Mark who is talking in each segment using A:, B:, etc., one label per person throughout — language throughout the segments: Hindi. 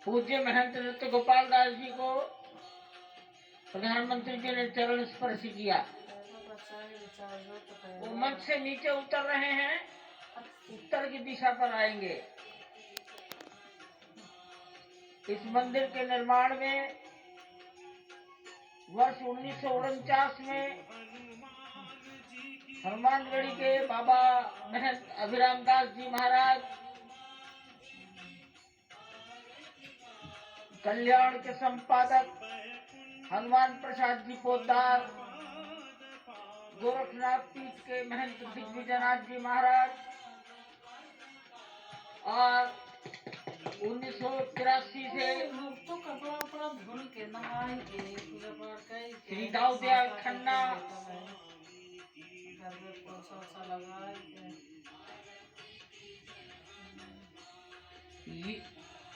A: पूज्य महंत नृत्य गोपाल दास जी को प्रधानमंत्री जी ने चरण स्पर्श किया। वो मंच से नीचे उतर रहे हैं, उत्तर की दिशा पर आएंगे। इस मंदिर के निर्माण में वर्ष 1949 में हनुमानगढ़ी के बाबा महंत अभिराम दास जी महाराज, कल्याण के संपादक हनुमान प्रसाद जी पोद्दार, गोरखनाथ पीठ के महंत दिग्विजयनाथ जी महाराज और 1983 से श्री दाऊदयाल खन्ना,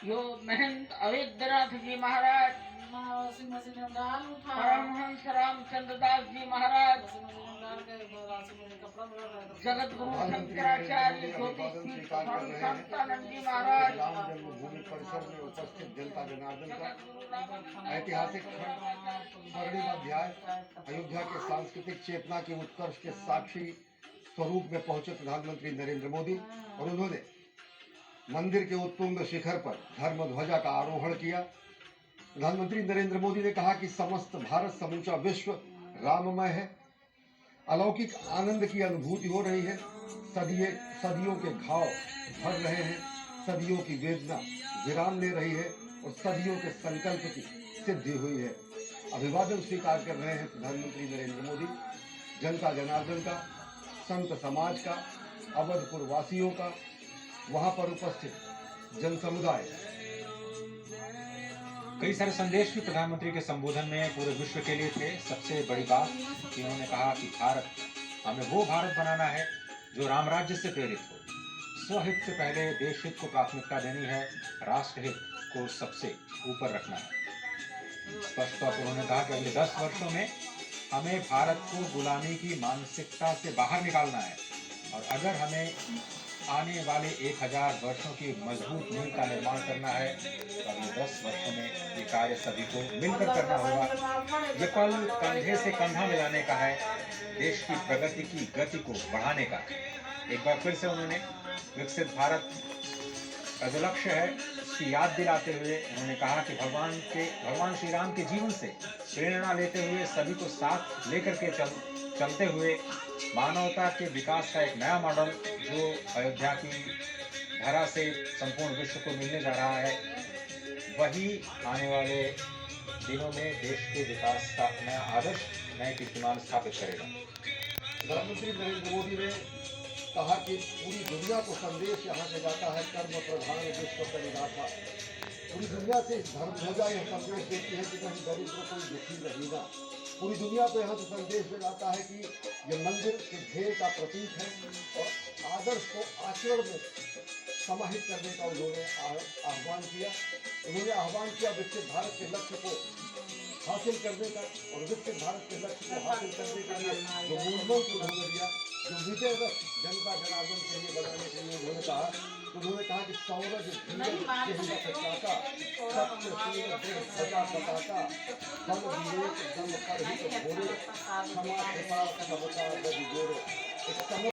A: यो महंत अवेद्यनाथ जी महाराज, परमहंस रामचंद्र दास जी महाराज, जगत गुरु शंकराचार्य ज्योतिष स्वामी शांतानंद जी महाराज,
B: राम जन्मभूमि परिसर में उपस्थित जनता जनार्दन का ऐतिहासिक स्वर्णिम अध्याय अयोध्या के सांस्कृतिक चेतना के उत्कर्ष के साक्षी स्वरूप में पहुंचे प्रधानमंत्री नरेंद्र मोदी और उन्होंने मंदिर के उत्तुंग शिखर पर धर्म ध्वजा का आरोहण किया। प्रधानमंत्री नरेंद्र मोदी ने कहा कि समस्त भारत, समूचा विश्व राममय है। अलौकिक आनंद की अनुभूति हो रही है। सदियों के घाव भर रहे हैं, सदियों की वेदना विराम ले रही है और सदियों के संकल्प की सिद्धि हुई है। अभिवादन स्वीकार कर रहे हैं प्रधानमंत्री नरेंद्र मोदी जनता जनार्दन का, संत समाज का, अवधपुर वासियों का, वहां पर उपस्थित जन समुदाय।
C: कई सारे संदेश भी प्रधानमंत्री के संबोधन में पूरे विश्व के लिए थे। सबसे बड़ी बात कि उन्होंने कहा कि हमें वो भारत बनाना है जो राम राज्य से प्रेरित हो, स्वहित से पहले देश हित को प्राथमिकता देनी है, राष्ट्रहित को सबसे ऊपर रखना है। स्पष्ट तौर पर उन्होंने कहा कि अगले 10 वर्षों में हमें भारत को गुलामी की मानसिकता से बाहर निकालना है और अगर हमें आने वाले 1000 वर्षों की मजबूत नींव का निर्माण करना है तो अगले 10 वर्षों में ये कार्य सभी को मिलकर करना होगा। ये पल कंधे से कंधा मिलाने का है, देश की प्रगति की गति को बढ़ाने का। एक बार फिर से उन्होंने विकसित भारत का जो लक्ष्य है उसकी याद दिलाते हुए उन्होंने कहा कि भगवान श्री राम के जीवन से प्रेरणा लेते हुए, सभी को साथ लेकर के चलते हुए मानवता के विकास का एक नया मॉडल जो अयोध्या की धरा से संपूर्ण विश्व को मिलने जा रहा है, वही आने वाले दिनों में देश के विकास का नया आदर्श, नए कीर्तिमान स्थापित करेगा।
B: प्रधानमंत्री नरेंद्र मोदी ने कहा कि पूरी दुनिया को संदेश यहाँ से जाता है, कर्म प्रधान विश्व परिदाता। पूरी दुनिया से धर्म ध्वजा यह संदेश देती है कि कहीं दरिद्र कोई दुखी नहीं ना। पूरी दुनिया को यहाँ से संदेश जाता है कि यह मंदिर के ध्येय का प्रतीक है और आदर्श को आचरण में समाहित करने का उन्होंने आह्वान किया। उन्होंने आह्वान किया विकसित भारत के लक्ष्य को हासिल करने का और विकसित भारत के लक्ष्य को हासिल करने के लिए जो मूलमंत्र उन्होंने दिया, जो विजय रथ जनता जनार्दन के लिए बनाने के लिए उन्होंने कहा कि सौरज पताका, सत्य सूर्य सदा पताका, बल विवेक दम पर हित घोरे, क्षमा कृपा समता गति जोड़े।